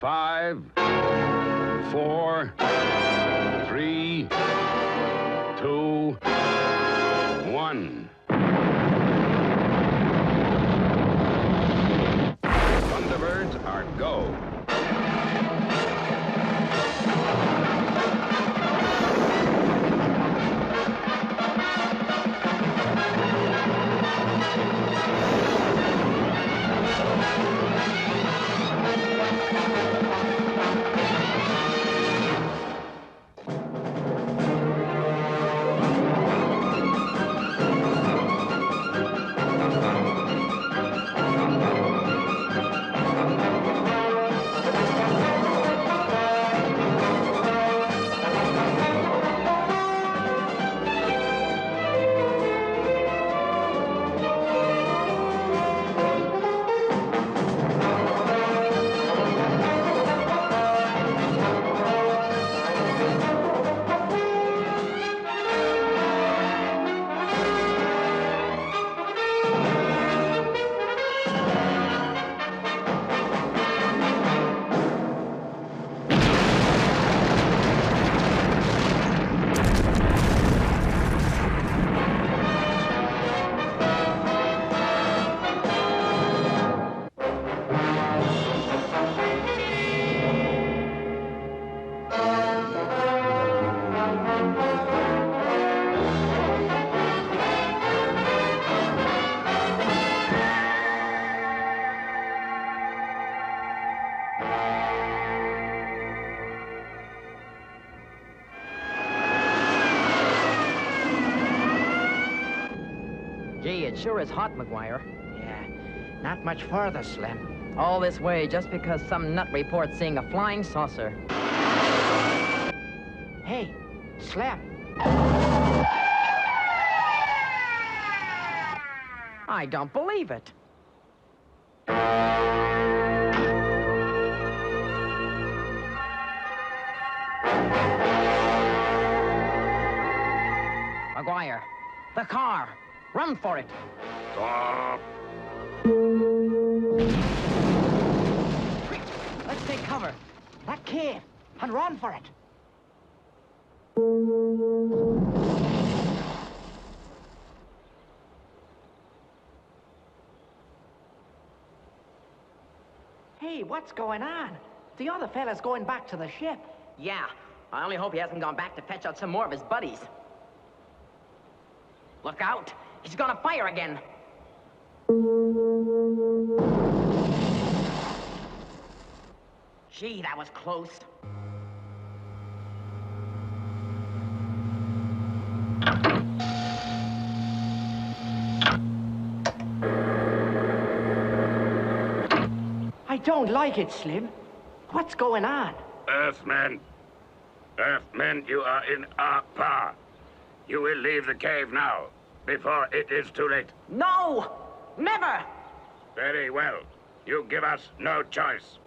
5, 4, 3, 2, 1. Thunderbirds are go. Gee, it sure is hot, McGuire. Yeah, not much farther, Slim. All this way just because some nut reports seeing a flying saucer. Hey, Slim. I don't believe it. McGuire, the car. Run for it. Stop. Quick, let's take cover. That cave, and run for it. Hey, what's going on? The other fella's going back to the ship. Yeah, I only hope he hasn't gone back to fetch out some more of his buddies. Look out! He's gonna fire again. Gee, that was close. I don't like it, Slim. What's going on? Earthmen. Earthmen, you are in our power. You will leave the cave now, before it is too late. No! Never! Very well. You give us no choice.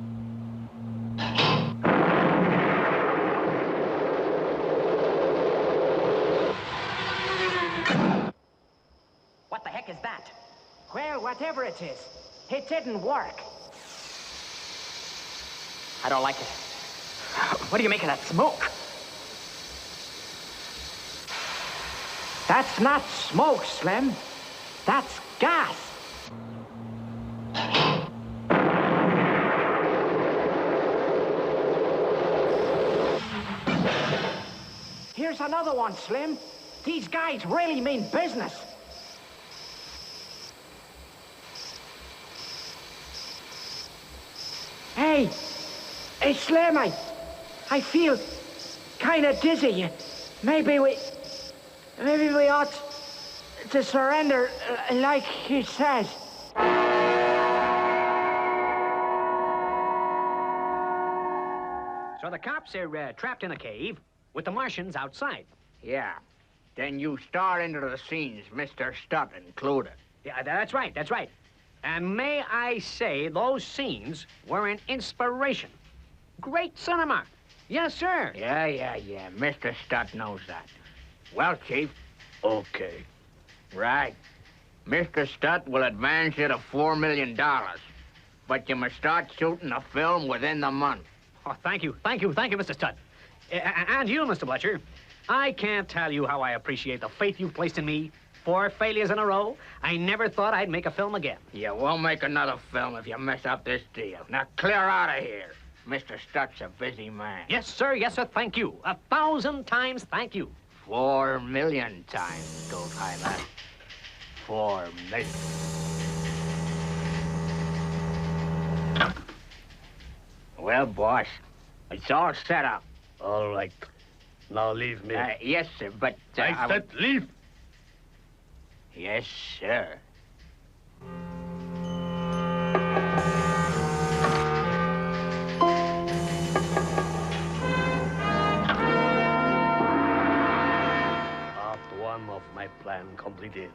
What the heck is that? Well, whatever it is, it didn't work. I don't like it. What do you make of that smoke? That's not smoke, Slim. That's gas. Here's another one, Slim. These guys really mean business. Hey, Slim, I feel kind of dizzy. Maybe we ought to surrender, like he says. So the cops are trapped in a cave with the Martians outside. Yeah. Then you star into the scenes, Mr. Stutt included. Yeah, that's right, that's right. And may I say, those scenes were an inspiration. Great cinema. Yes, sir. Yeah. Mr. Stutt knows that. Well, Chief. Okay. Right. Mr. Stutt will advance you to $4 million. but you must start shooting the film within the month. Oh, thank you, Mr. Studd. And you, Mr. Bletcher. I can't tell you how I appreciate the faith you've placed in me. 4 failures in a row. I never thought I'd make a film again. You won't make another film if you mess up this deal. Now clear out of here. Mr. Stutt's a busy man. Yes, sir, thank you. 1,000 times thank you. 4 million times, don't I, lad? 4 million. Well, boss, it's all set up. All right. Now leave me. Yes, sir, but... I said leave. Yes, sir. Part 1 of my plan completed.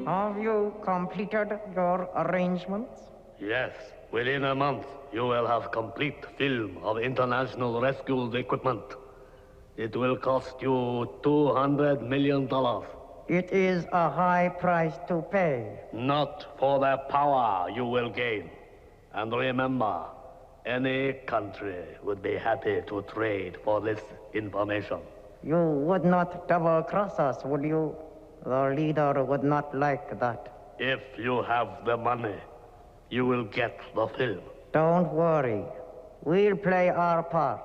Have you completed your arrangements? Yes, within a month, you will have complete film of international rescue equipment. It will cost you $200 million. It is a high price to pay. Not for the power you will gain. And remember, any country would be happy to trade for this information. You would not double-cross us, would you? The leader would not like that. If you have the money, you will get the film. Don't worry. We'll play our part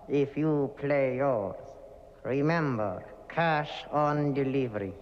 if you play yours. Remember, cash on delivery.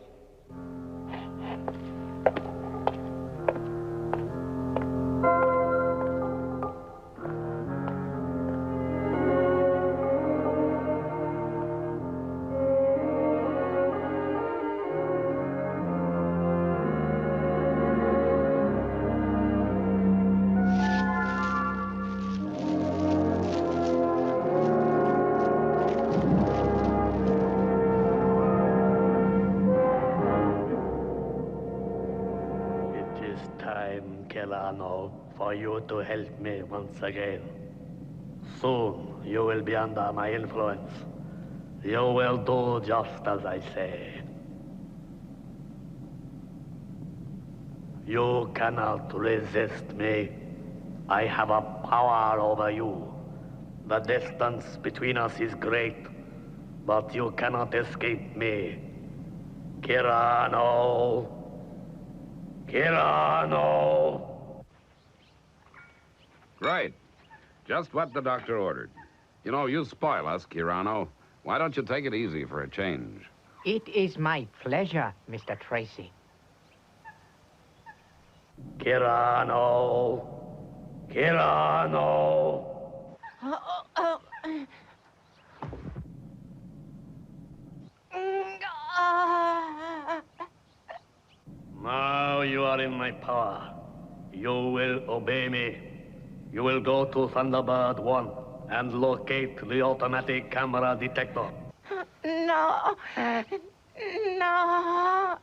For you to help me once again. Soon you will be under my influence. You will do just as I say. You cannot resist me. I have a power over you. The distance between us is great, but you cannot escape me. Kirano! Kirano! Right. Just what the doctor ordered. You know, you spoil us, Kirano. Why don't you take it easy for a change? It is my pleasure, Mr. Tracy. Kirano! Kirano! Now you are in my power. You will obey me. You will go to Thunderbird 1 and locate the automatic camera detector. No. No.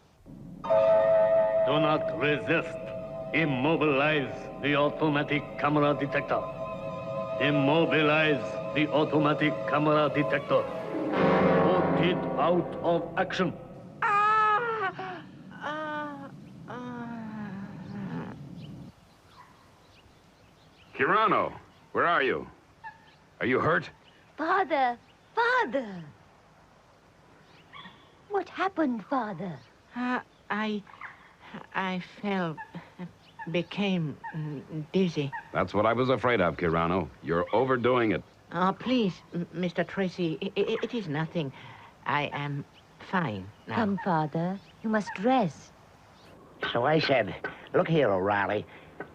Do not resist. Immobilize the automatic camera detector. Immobilize the automatic camera detector. Put it out of action. Kirano, where are you? Are you hurt? Father! Father! What happened, Father? I fell, became dizzy. That's what I was afraid of, Kirano. You're overdoing it. Please, Mr. Tracy, it is nothing. I am fine now. Come, Father. You must rest. So I said, look here, O'Reilly.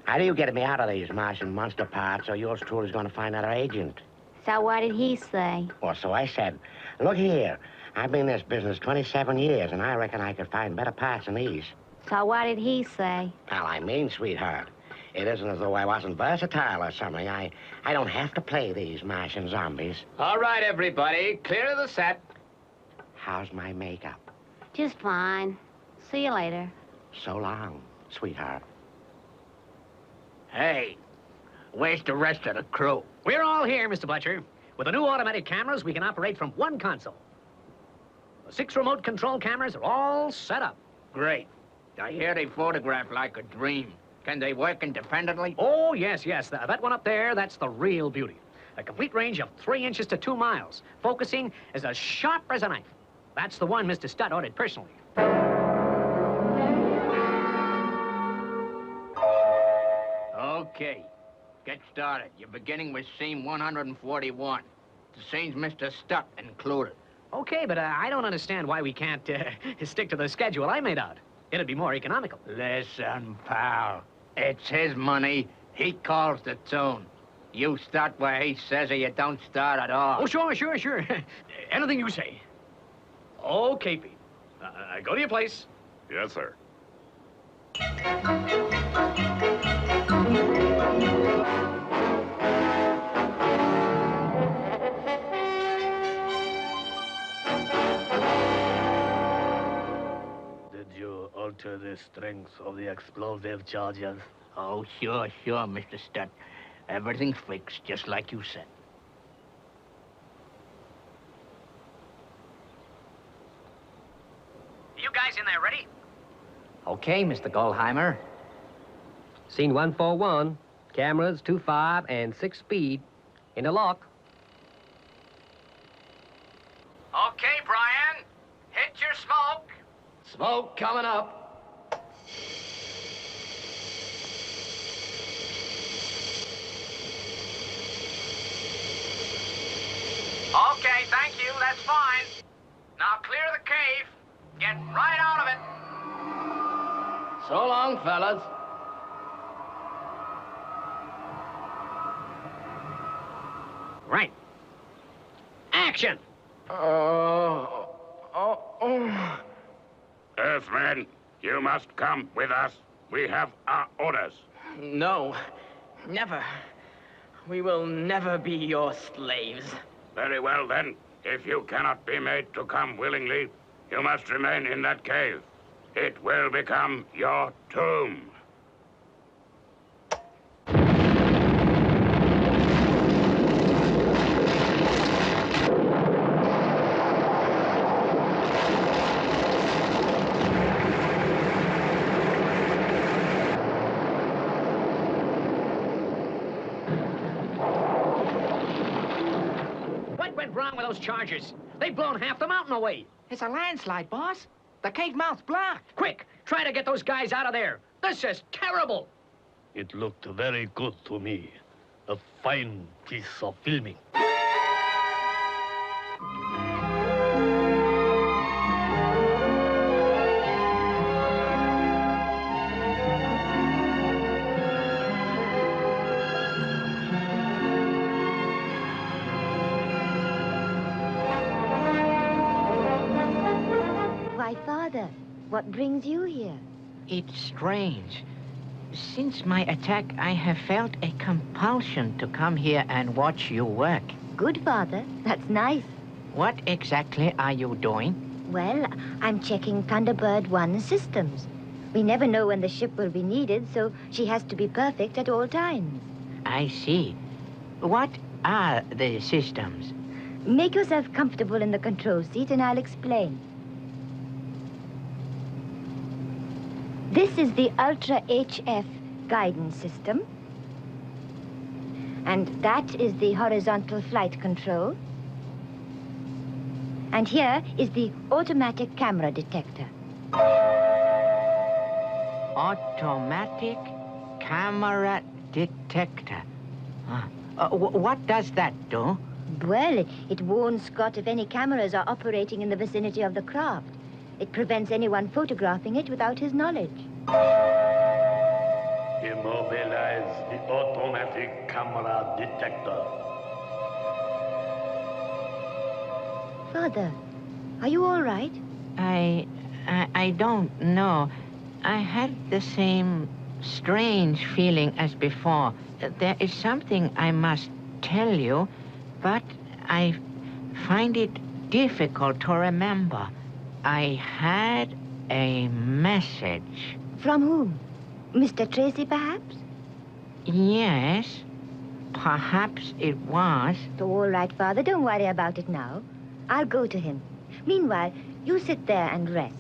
How do you get me out of these Martian monster parts, or yours truly's going to find another agent? So what did he say? Well, so I said, look here. I've been in this business 27 years, and I reckon I could find better parts than these. So what did he say? Well, I mean, sweetheart, it isn't as though I wasn't versatile or something. I don't have to play these Martian zombies. All right, everybody, clear of the set. How's my makeup? Just fine. See you later. So long, sweetheart. Hey, where's the rest of the crew? We're all here, Mr. Butcher. With the new automatic cameras, we can operate from one console. The 6 remote control cameras are all set up. Great. I hear they photograph like a dream. Can they work independently? Oh, yes, yes. That one up there, that's the real beauty. A complete range of 3 inches to 2 miles. Focusing is as sharp as a knife. That's the one Mr. Stutt ordered personally. Okay. Get started. You're beginning with scene 141. The scenes Mr. Stutt included. Okay, but I don't understand why we can't stick to the schedule I made out. It'd be more economical. Listen, pal. It's his money. He calls the tune. You start where he says or you don't start at all. Oh, sure. Anything you say. Okay, Pete. Go to your place. Yes, sir. Did you alter the strength of the explosive charges? Oh, sure, Mr. Stutt. Everything's fixed, just like you said. You guys in there ready? Okay, Mr. Goldheimer. Scene 141. Cameras 2.5 and 6 speed. In the lock. Okay, Brian. Hit your smoke. Smoke coming up. Okay, thank you. That's fine. Now clear the cave. Get right out of it. So long, fellas. Right. Action! Earthmen, you must come with us. We have our orders. No, never. We will never be your slaves. Very well, then. If you cannot be made to come willingly, you must remain in that cave. It will become your tomb. What went wrong with those chargers? They've blown half the mountain away. It's a landslide, boss. The cave mouth's blocked. Quick, try to get those guys out of there. This is terrible. It looked very good to me. A fine piece of filming. Why, Father, what brings you here? It's strange. Since my attack, I have felt a compulsion to come here and watch you work. Good, Father. That's nice. What exactly are you doing? Well, I'm checking Thunderbird 1's systems. We never know when the ship will be needed, so she has to be perfect at all times. I see. What are the systems? Make yourself comfortable in the control seat and I'll explain. This is the Ultra HF guidance system. And that is the horizontal flight control. And here is the automatic camera detector. Automatic camera detector. What does that do? Well, it warns Scott if any cameras are operating in the vicinity of the craft. It prevents anyone photographing it without his knowledge. Immobilize the automatic camera detector. Father, are you all right? I don't know. I had the same strange feeling as before. There is something I must tell you, but I find it difficult to remember. I had a message. From whom? Mr. Tracy, perhaps? Yes, perhaps it was. All right, Father, don't worry about it now. I'll go to him. Meanwhile, you sit there and rest.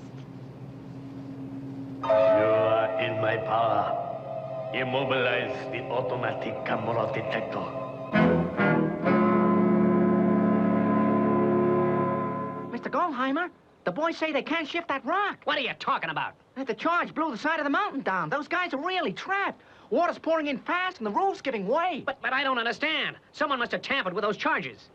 You are in my power. Immobilize the automatic camera detector. Mr. Goldheimer, the boys say they can't shift that rock. What are you talking about? The charge blew the side of the mountain down. Those guys are really trapped. Water's pouring in fast and the roof's giving way. But I don't understand. Someone must have tampered with those charges.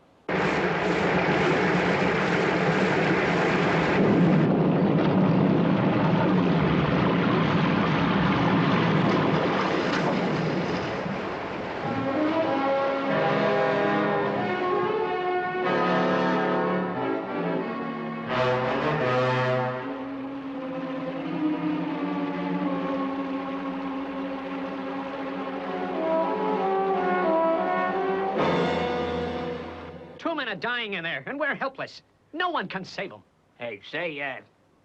Two men are dying in there, and we're helpless. No one can save them. Hey, say,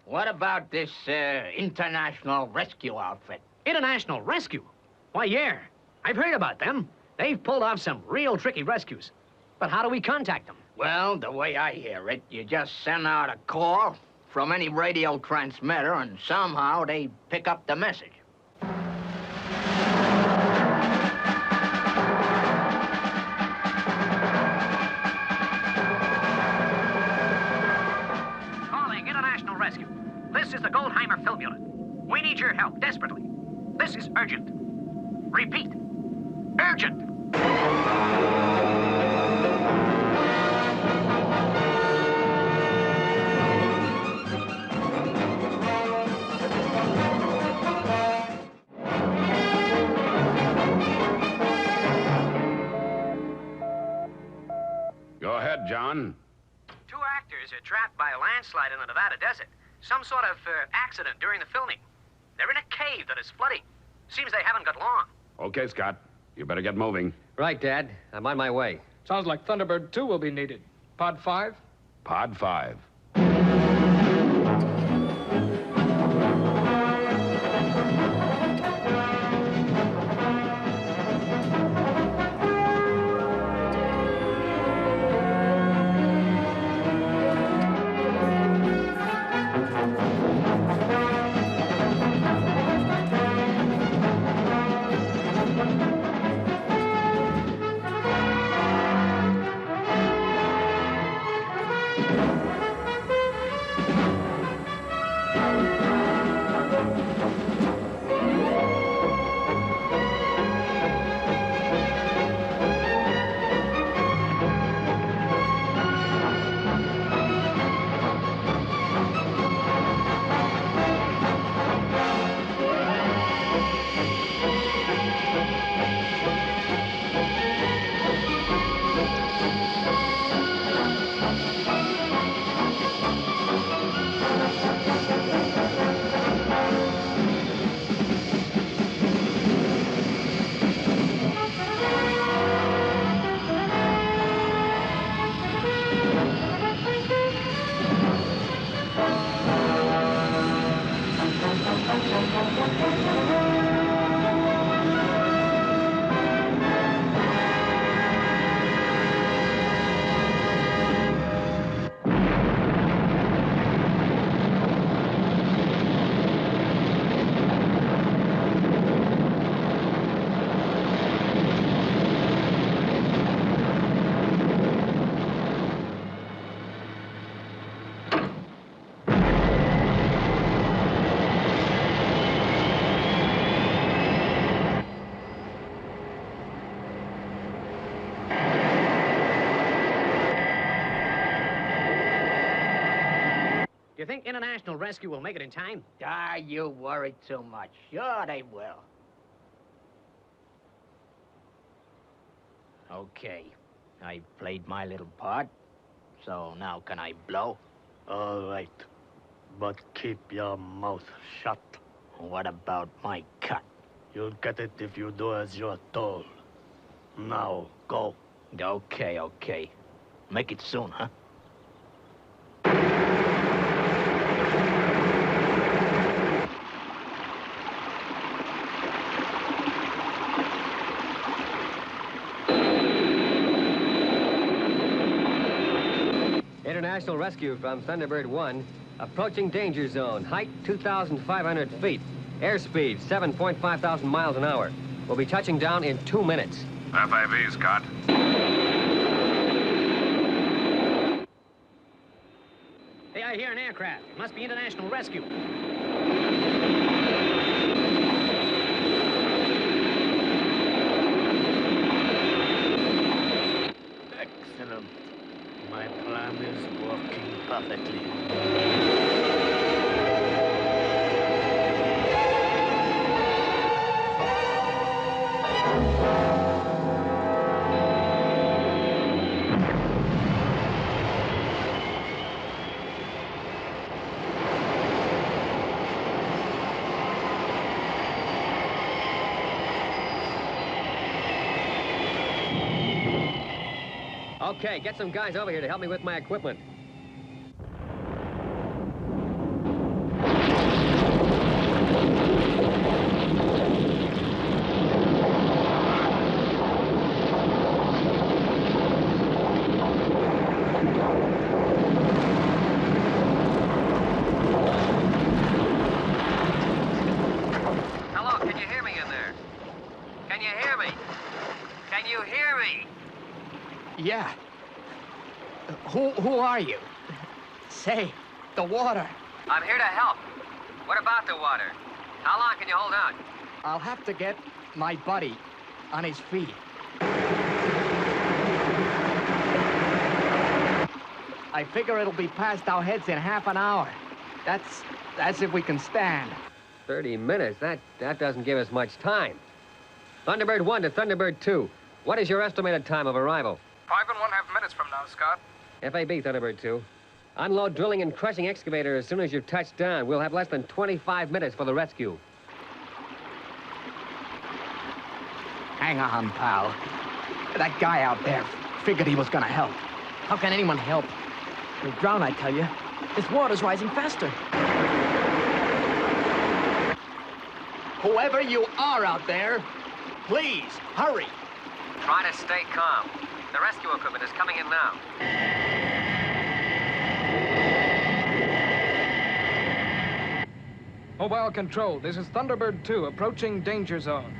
what about this, international rescue outfit? International Rescue? Why, yeah. I've heard about them. They've pulled off some real tricky rescues. But how do we contact them? Well, the way I hear it, you just send out a call from any radio transmitter, and somehow they pick up the message. Calling International Rescue. This is the Goldheimer Film Unit. We need your help desperately. This is urgent. Repeat. Urgent. Go ahead, John. Two actors are trapped by a landslide in the Nevada desert. Some sort of accident during the filming. They're in a cave that is flooding. Seems they haven't got long. Okay, Scott. You better get moving. Right, Dad. I'm on my way. Sounds like Thunderbird 2 will be needed. Pod 5? Pod 5. You think International Rescue will make it in time? Ah, you worry too much. Sure they will. Okay, I played my little part. So now can I blow? All right. But keep your mouth shut. What about my cut? You'll get it if you do as you're told. Now, go. Okay, okay. Make it soon, huh? International rescue from Thunderbird 1. Approaching danger zone. Height 2,500 feet. Airspeed 7.5 thousand miles an hour. We'll be touching down in 2 minutes. FAV, Scott. Hey, I hear an aircraft. It must be international rescue. Excellent. My plan is working perfectly. Okay, get some guys over here to help me with my equipment. Hello, can you hear me in there? Can you hear me? Can you hear me? Yeah. Who are you? Say, the water. I'm here to help. What about the water? How long can you hold on? I'll have to get my buddy on his feet. I figure it'll be past our heads in half an hour. That's if we can stand. 30 minutes? That doesn't give us much time. Thunderbird 1 to Thunderbird 2. What is your estimated time of arrival? 5½ minutes from now, Scott. FAB, Thunderbird 2. Unload drilling and crushing excavator as soon as you touch down. We'll have less than 25 minutes for the rescue. Hang on, pal. That guy out there figured he was gonna help. How can anyone help? You'll drown, I tell you. This water's rising faster. Whoever you are out there, please, hurry. Try to stay calm. The rescue equipment is coming in now. Mobile control, this is Thunderbird 2 approaching danger zone.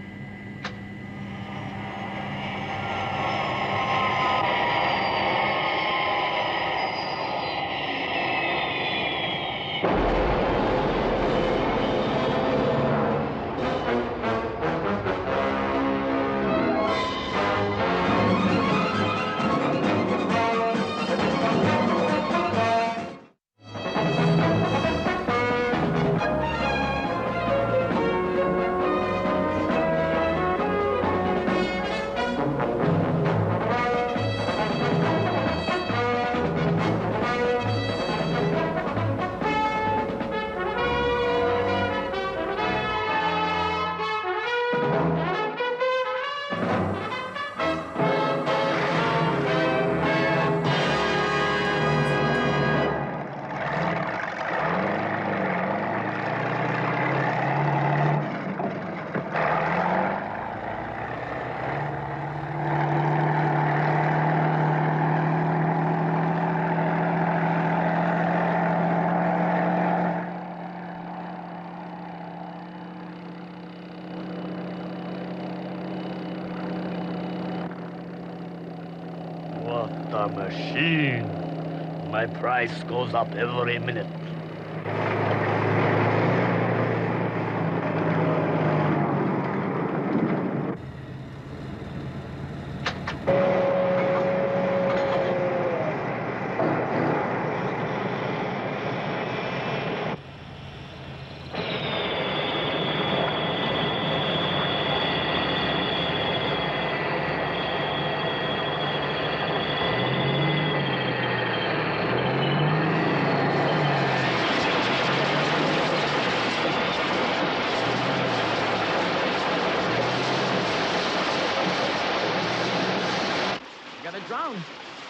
What a machine. My price goes up every minute.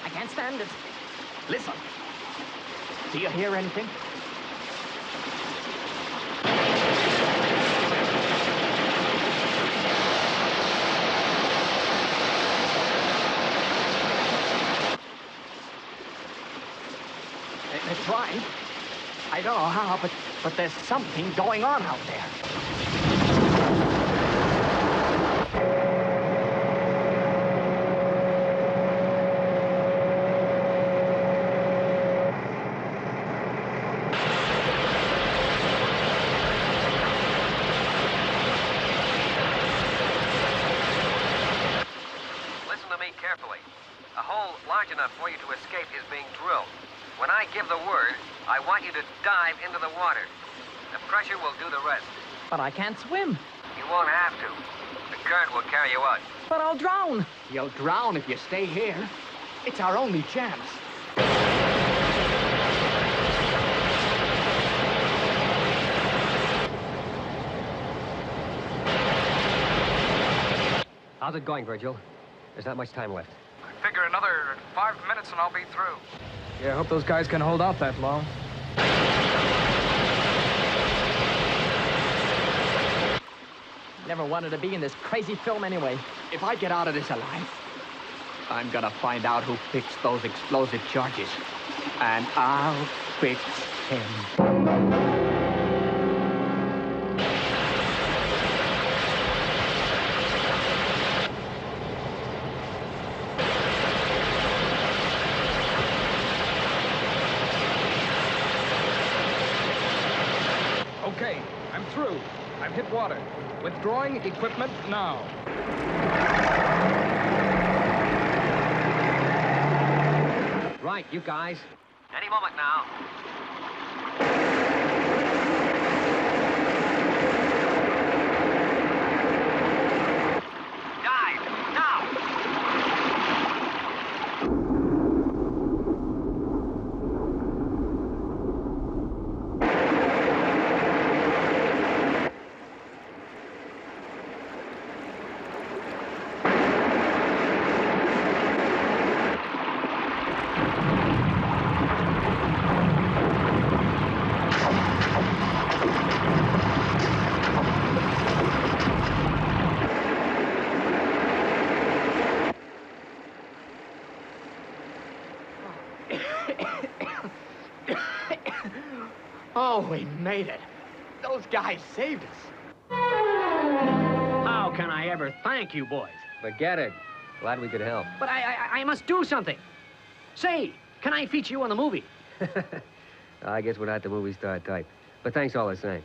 I can't stand it. Listen. Do you hear anything? They're trying. I don't know how, but there's something going on out there. Listen to me carefully. A hole large enough for you to escape is being drilled. When I give the word, I want you to dive into the water. The pressure will do the rest. But I can't swim. You won't have to. The current will carry you out. But I'll drown. You'll drown if you stay here. It's our only chance. How's it going, Virgil? There's not much time left. I figure another 5 minutes and I'll be through. Yeah, I hope those guys can hold out that long. Never wanted to be in this crazy film anyway. If I get out of this alive, I'm gonna find out who fixed those explosive charges. And I'll fix him. Okay, I'm through. I've hit water. Withdrawing equipment now. Right, you guys. Any moment now. Dive, now! Oh, we made it. Those guys saved us. How can I ever thank you, boys? Forget it. Glad we could help. But I must do something. Say, can I feature you in the movie? I guess we're not the movie star type. But thanks all the same.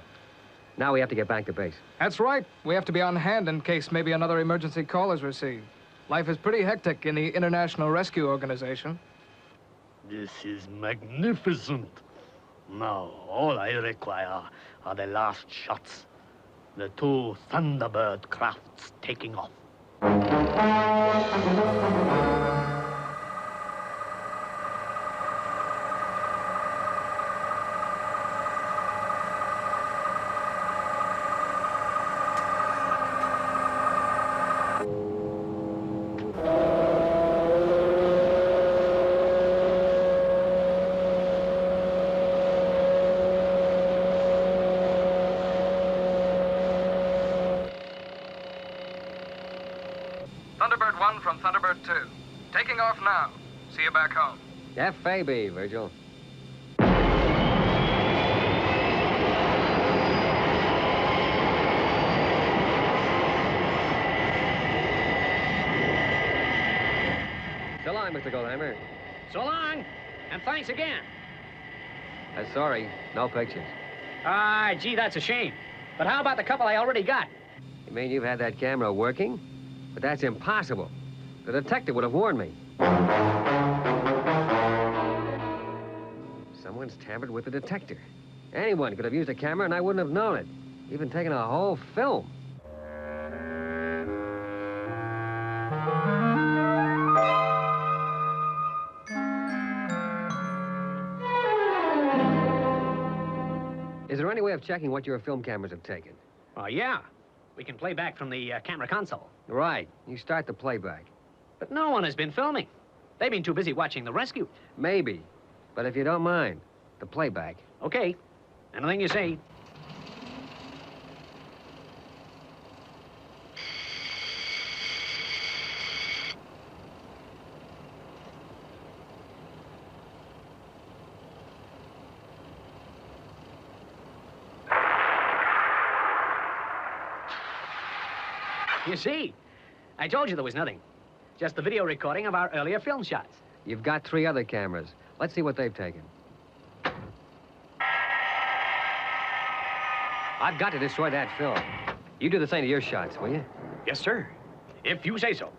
Now we have to get back to base. That's right. We have to be on hand in case maybe another emergency call is received. Life is pretty hectic in the International Rescue Organization. This is magnificent. Now, all I require are the last shots. The 2 Thunderbird crafts taking off. Thunderbird 1 from Thunderbird 2. Taking off now. See you back home. F.A.B., Virgil. So long, Mr. Goldhammer. So long, and thanks again. Sorry, no pictures. Ah, gee, that's a shame. But how about the couple I already got? You mean you've had that camera working? But that's impossible. The detective would have warned me. Someone's tampered with the detector. Anyone could have used a camera and I wouldn't have known it. Even taken a whole film. Is there any way of checking what your film cameras have taken? Yeah. We can play back from the camera console. Right. You start the playback. But no one has been filming. They've been too busy watching the rescue. Maybe. But if you don't mind, the playback. Okay. Anything you say. You see, I told you there was nothing. Just the video recording of our earlier film shots. You've got 3 other cameras. Let's see what they've taken. I've got to destroy that film. You do the same to your shots, will you? Yes, sir. If you say so.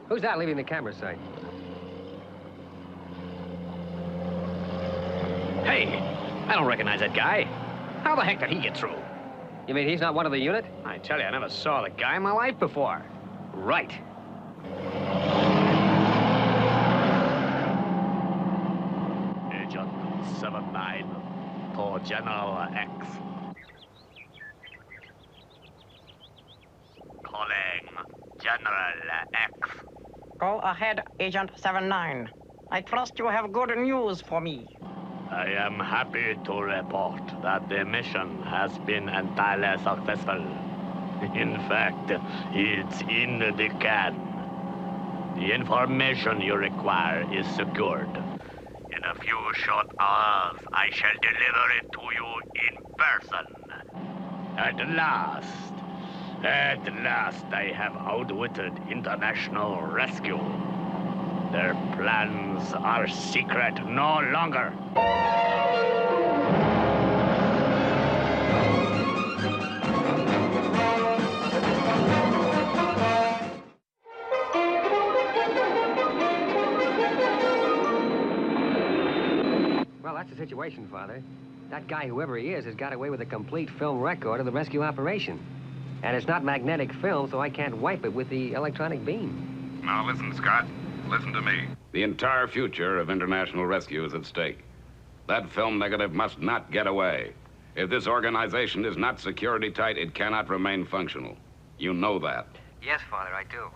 Who's that leaving the camera site? Hey, I don't recognize that guy. How the heck did he get through? You mean he's not one of the unit? I tell you, I never saw the guy in my life before. Right. Agent 79 to General X. Calling General X. Go ahead, Agent 79. I trust you have good news for me. I am happy to report that the mission has been entirely successful. In fact, it's in the can. The information you require is secured. In a few short hours, I shall deliver it to you in person. At last, I have outwitted international rescue. Their plans are secret no longer. Well, that's the situation, Father. That guy, whoever he is, has got away with a complete film record of the rescue operation. And it's not magnetic film, so I can't wipe it with the electronic beam. Now listen, Scott. Listen to me. The entire future of international rescue is at stake. That film negative must not get away. If this organization is not security tight, it cannot remain functional. You know that. Yes, Father, I do.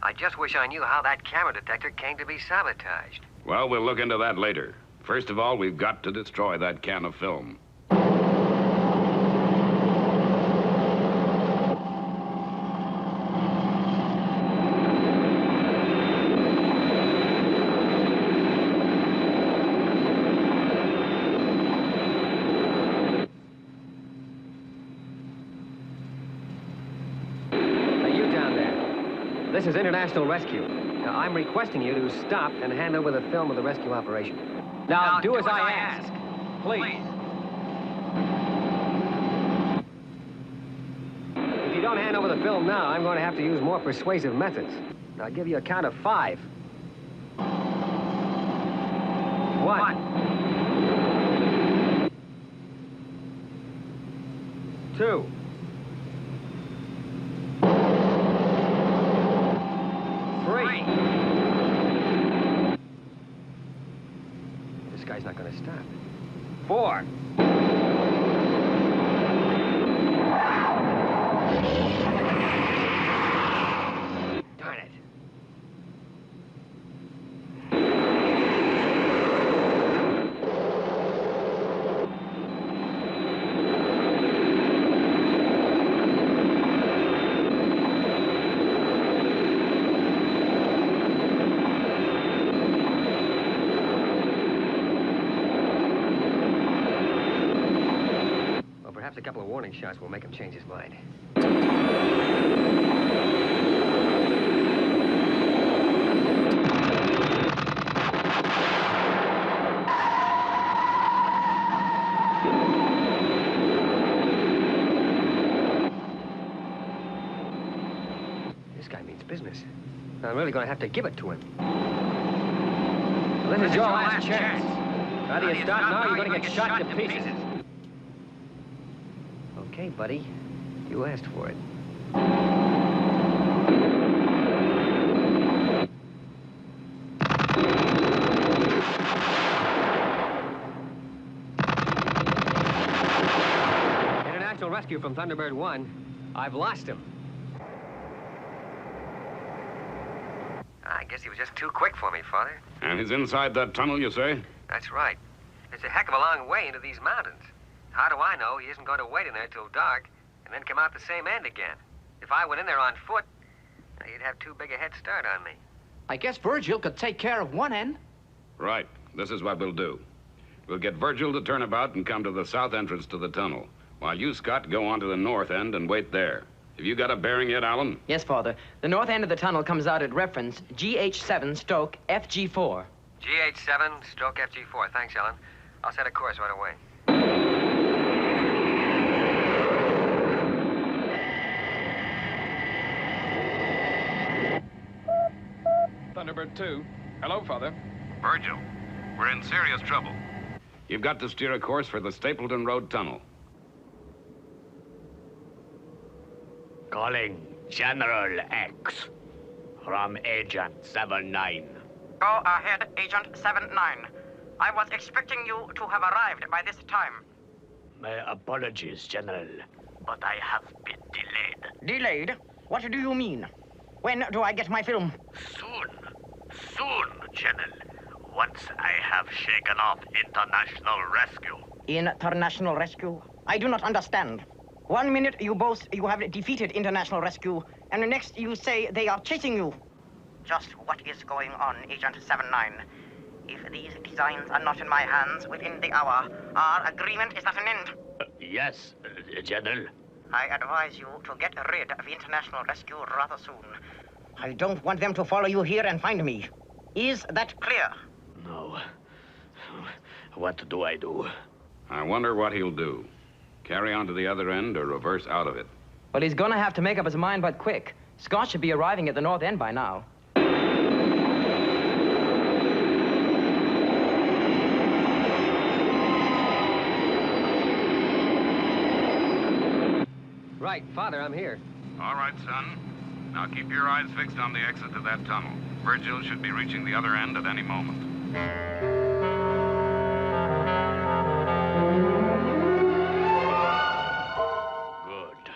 I just wish I knew how that camera detector came to be sabotaged. Well, we'll look into that later. First of all, we've got to destroy that can of film. This is International Rescue. Now, I'm requesting you to stop and hand over the film of the rescue operation. Now, do as I ask. Please. If you don't hand over the film now, I'm going to have to use more persuasive methods. Now, I'll give you a count of 5. 1. 2. 3. This guy's not going to stop. 4. Darn it. Perhaps a couple of warning shots will make him change his mind. This guy means business. I'm really going to have to give it to him. Well, this is your last chance. Either you stop now or you're going to get shot to pieces. Okay, buddy. You asked for it. International Rescue from Thunderbird 1. I've lost him. I guess he was just too quick for me, Father. And he's inside that tunnel, you say? That's right. It's a heck of a long way into these mountains. How do I know he isn't going to wait in there till dark and then come out the same end again? If I went in there on foot, he'd have too big a head start on me. I guess Virgil could take care of one end. Right. This is what we'll do. We'll get Virgil to turn about and come to the south entrance to the tunnel, while you, Scott, go on to the north end and wait there. Have you got a bearing yet, Alan? Yes, Father. The north end of the tunnel comes out at reference GH7 stroke FG4. GH7 stroke FG4. Thanks, Ellen. I'll set a course right away. Thunderbird 2. Hello, Father. Virgil, we're in serious trouble. You've got to steer a course for the Stapleton Road Tunnel. Calling General X from Agent 79. Go ahead, Agent 79. I was expecting you to have arrived by this time. My apologies, General, but I have been delayed. Delayed? What do you mean? When do I get my film? Soon, General. Once I have shaken off international rescue. International rescue? I do not understand. 1 minute you boast you have defeated international rescue, and the next you say they are chasing you. Just what is going on, Agent 79? If these designs are not in my hands within the hour, our agreement is at an end. Yes, General. I advise you to get rid of international rescue rather soon. I don't want them to follow you here and find me. Is that clear? No. What do I do? I wonder what he'll do. Carry on to the other end or reverse out of it. Well, he's gonna have to make up his mind but quick. Scott should be arriving at the north end by now. Right, Father, I'm here. All right, son. Now keep your eyes fixed on the exit to that tunnel. Virgil should be reaching the other end at any moment. Good.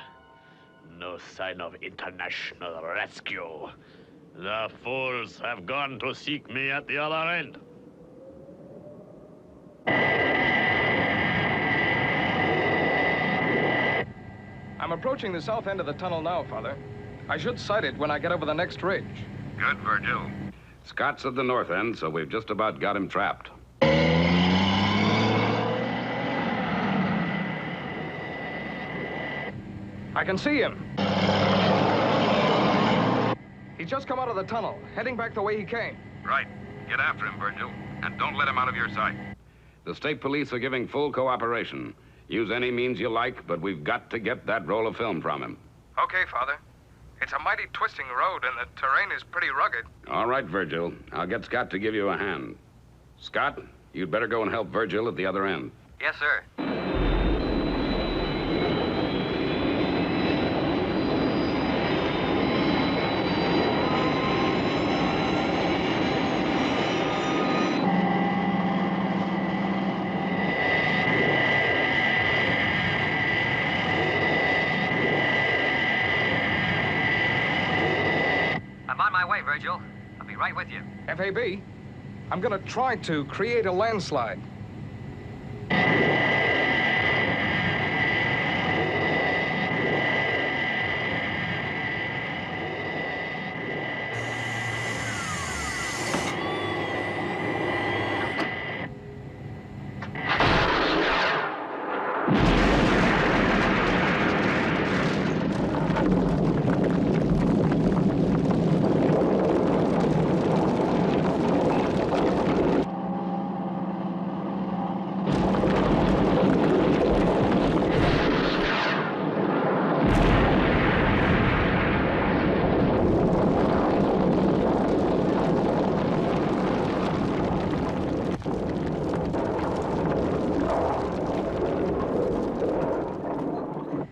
No sign of international rescue. The fools have gone to seek me at the other end. I'm approaching the south end of the tunnel now, Father. I should sight it when I get over the next ridge. Good, Virgil. Scott's at the north end, so we've just about got him trapped. I can see him. He's just come out of the tunnel, heading back the way he came. Right. Get after him, Virgil, and don't let him out of your sight. The state police are giving full cooperation. Use any means you like, but we've got to get that roll of film from him. Okay, Father. It's a mighty twisting road, and the terrain is pretty rugged. All right, Virgil. I'll get Scott to give you a hand. Scott, you'd better go and help Virgil at the other end. Yes, sir. I'm on my way, Virgil. I'll be right with you. FAB, I'm gonna try to create a landslide.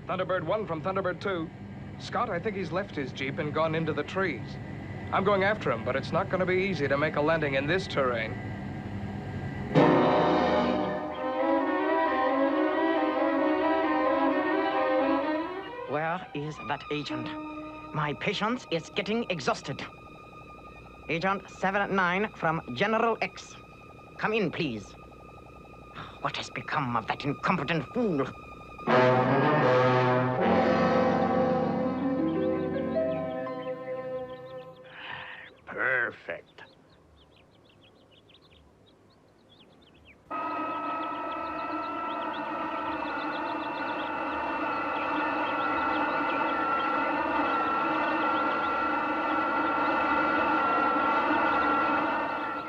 Thunderbird 1 from Thunderbird 2. Scott, I think he's left his Jeep and gone into the trees. I'm going after him, but it's not going to be easy to make a landing in this terrain. Where is that agent? My patience is getting exhausted. Agent 79 from General X. Come in, please. What has become of that incompetent fool? Perfect.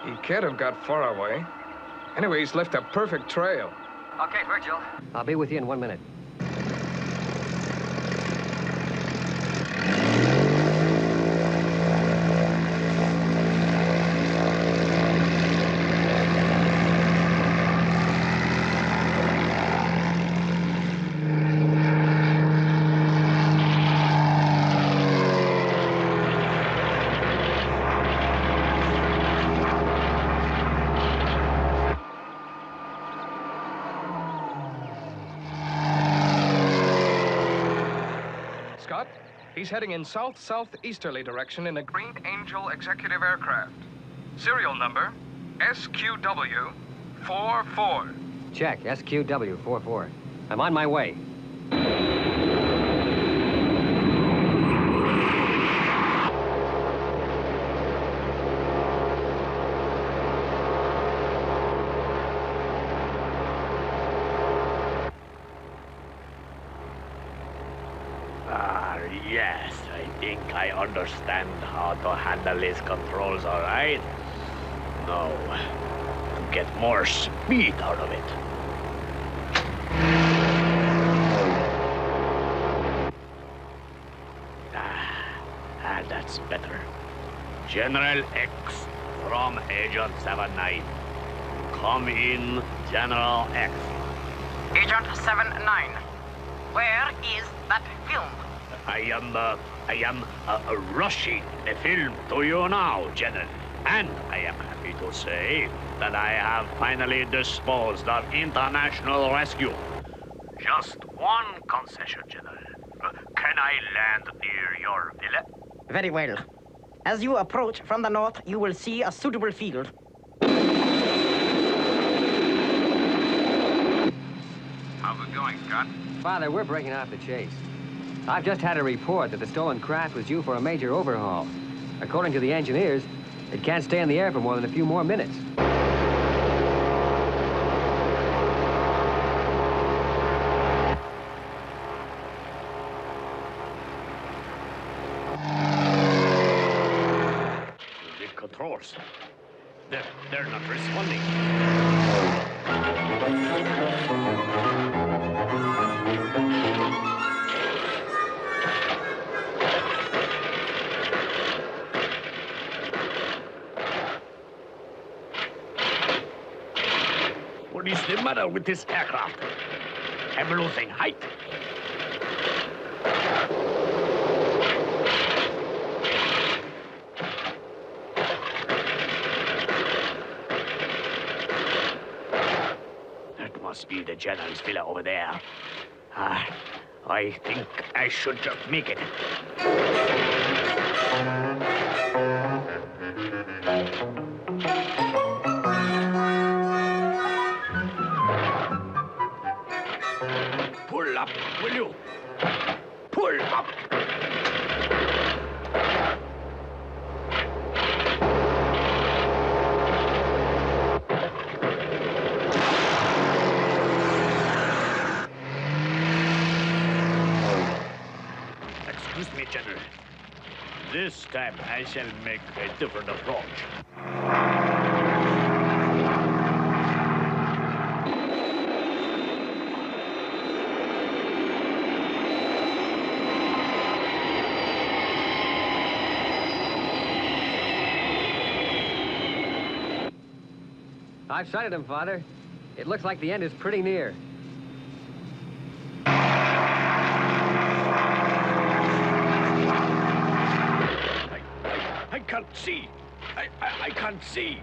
He can't have got far away. Anyway, he's left a perfect trail. Okay, Virgil. I'll be with you in 1 minute. Scott, he's heading in south-southeasterly direction in a Green Angel executive aircraft. Serial number SQW-44. Check, SQW-44. I'm on my way. Yes, I think I understand how to handle these controls, all right? Now, to get more speed out of it. That's better. General X from Agent 79. Come in, General X. Agent 79, where is that film? I am rushing the film to you now, General. And I am happy to say that I have finally disposed of international rescue. Just one concession, General. Can I land near your villa? Very well. As you approach from the north, you will see a suitable field. How's it going, Scott? Father, we're breaking off the chase. I've just had a report that the stolen craft was due for a major overhaul. According to the engineers, it can't stay in the air for more than a few more minutes. The controls. They're not responding. What is the matter with this aircraft? I'm losing height. That must be the general's villa over there. I think I should just make it. Pull up, will you? Pull up! Excuse me, General. This time I shall make a different approach. I've sighted him, Father. It looks like the end is pretty near. I can't see. I can't see.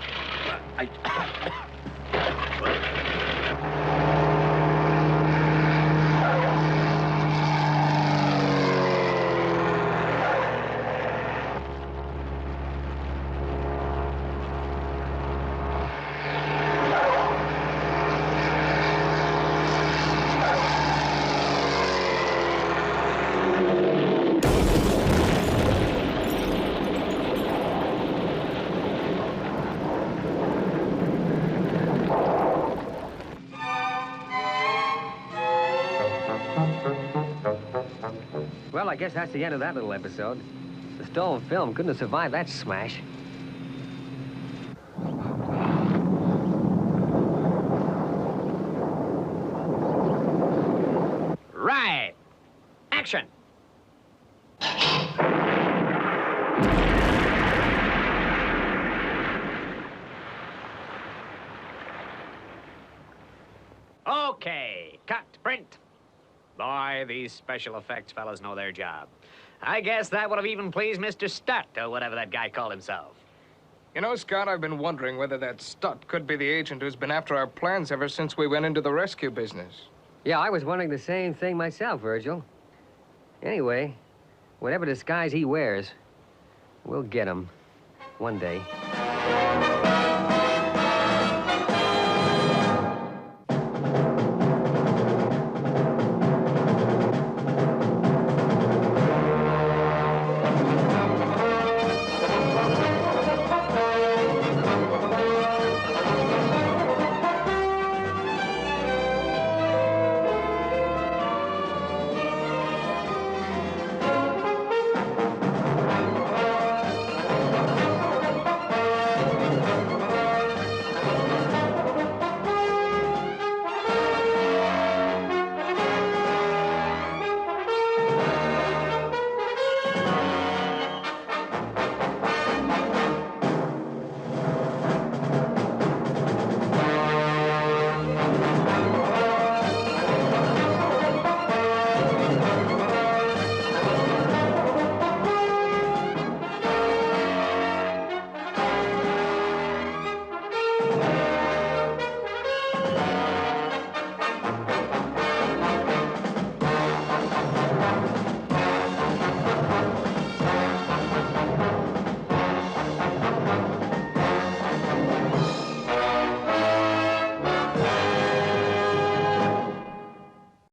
Well, I guess that's the end of that little episode. The stolen film couldn't have survived that smash. Right. Action. Okay, cut, print. Boy, these special effects fellas know their job. I guess that would have even pleased Mr. Stutt, or whatever that guy called himself. You know, Scott, I've been wondering whether that Stutt could be the agent who's been after our plans ever since we went into the rescue business. Yeah, I was wondering the same thing myself, Virgil. Anyway, whatever disguise he wears, we'll get him one day.